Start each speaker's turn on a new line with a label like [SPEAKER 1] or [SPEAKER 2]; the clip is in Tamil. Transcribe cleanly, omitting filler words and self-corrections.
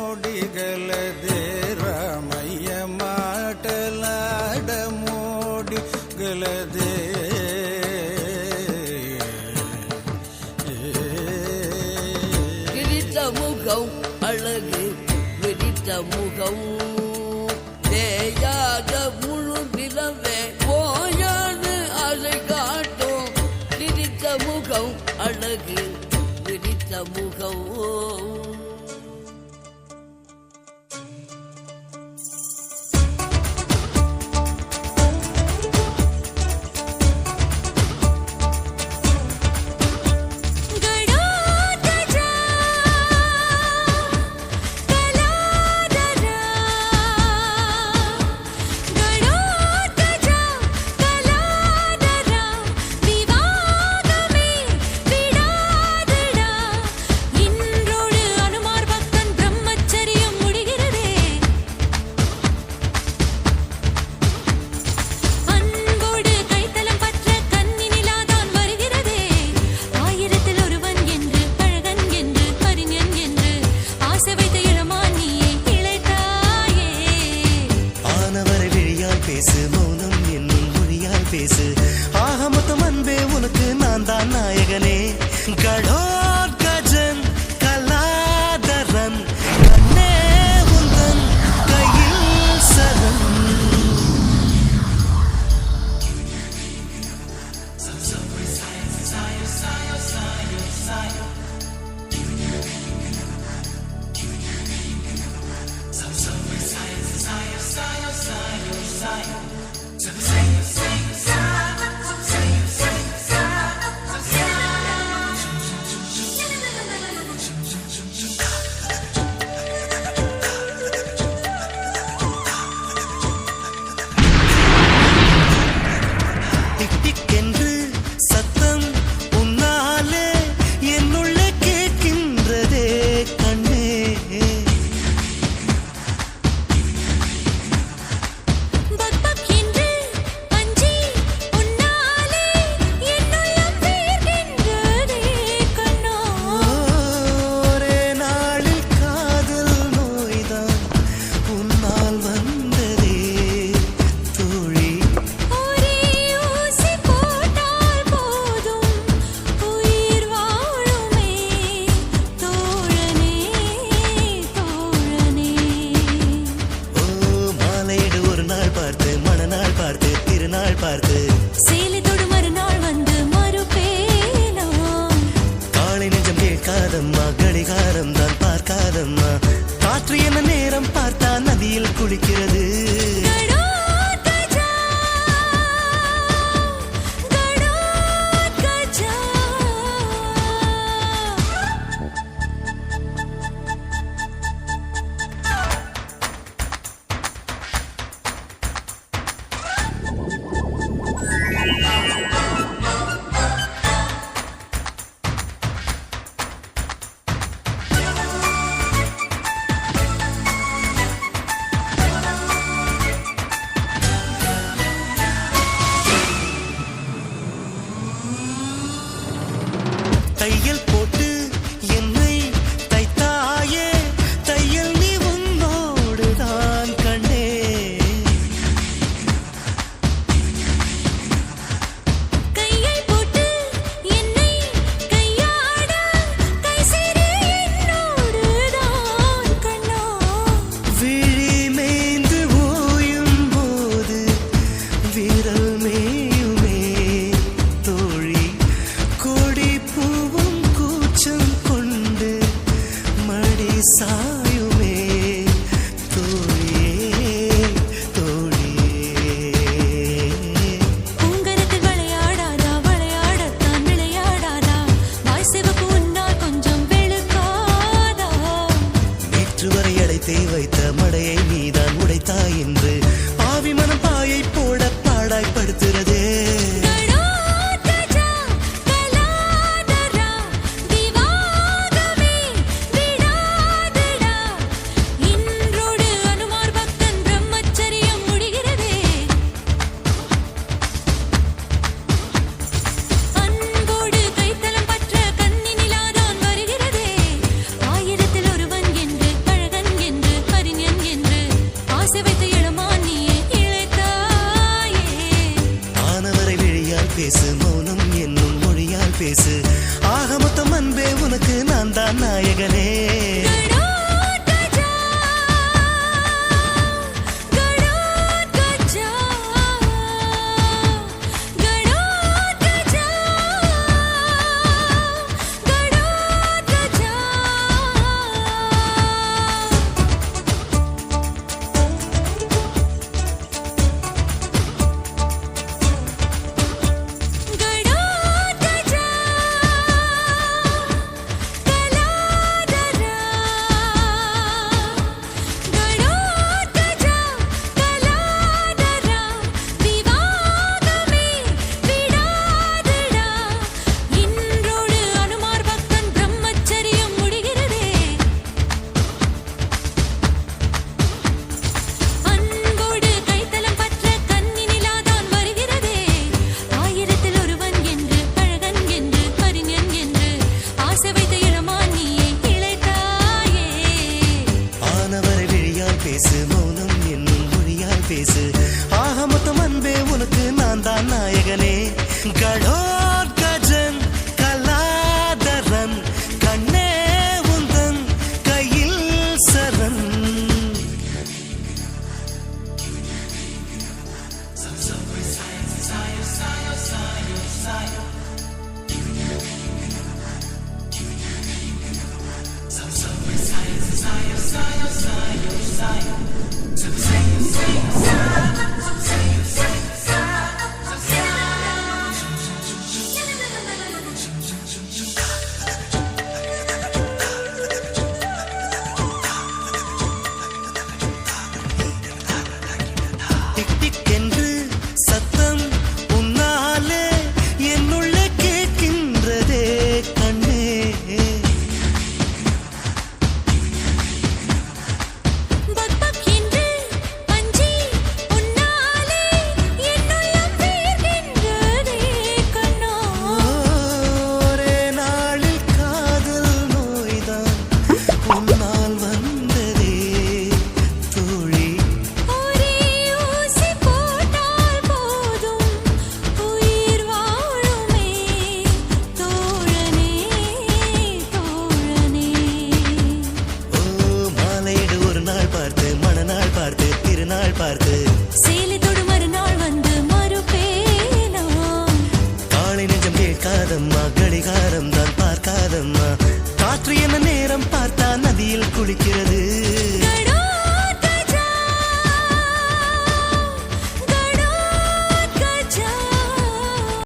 [SPEAKER 1] ಮಾಟಲಾಡಮೋಡಿಗಲದೆ ರಾಮಯ್ಯ ಮಾಟಲಾಡಮೋಡಿಗಲದೆ
[SPEAKER 2] விரித்த முகம் அழகு விரித்த முகம் தேயாக முழு நிலவே போயாது அலை காட்டும் விரித்த முகம் அழகு விரித்த முகம்
[SPEAKER 3] பேசு ஆக மொத்தம் அன்பே உனக்கு நான் தான் நாயகனே கடோத்கஜன் கலாதரன் கண்ணே உந்தன் கையில் சரண் கடிகாரம் தான் பார்க்காதம்மா காற்று என்ன நேரம் பார்த்தா நதியில் குளிக்கிறது தையல் போட்டு என்னை தைத்தாயே தையல் நீ உன்னோடுதான் கண்ணே
[SPEAKER 4] கையை போட்டு என்னை கையாட கை சேரு என்னோடுதான் கண்ணா
[SPEAKER 3] விழி மேய்ந்து ஓயும் போது விரல் மேயுமே தோழி கொடி சாயுமே தோழியே தோழியே
[SPEAKER 4] உங்களுக்கு விளையாடாதா விளையாடத்தான் விளையாடாதா வாய் சிவப்பு உன்னால் கொஞ்சம் வெளுக்காதா
[SPEAKER 3] நேற்று வரை அடைத்தே வைத்த மடையை நீதான் உடைத்தாய் என்று ஆவி மனம் பாயை போட பாடாய்படுத்துறதே
[SPEAKER 4] அன்போடு கைத்தலம் பற்ற கண்ணி நிலாதான் வருகிறதே ஆயிரத்தில் ஒருவன் என்று
[SPEAKER 3] நாயகனே பேசு மௌனம் என்னும் மொழியால் பேசு ஆக மொத்தம் அன்பே உனக்கு நான் தான் நாயகனே கடோர் கஜன் கலாதரன் கண்ணே உந்தன் கையில் சரண் Sayo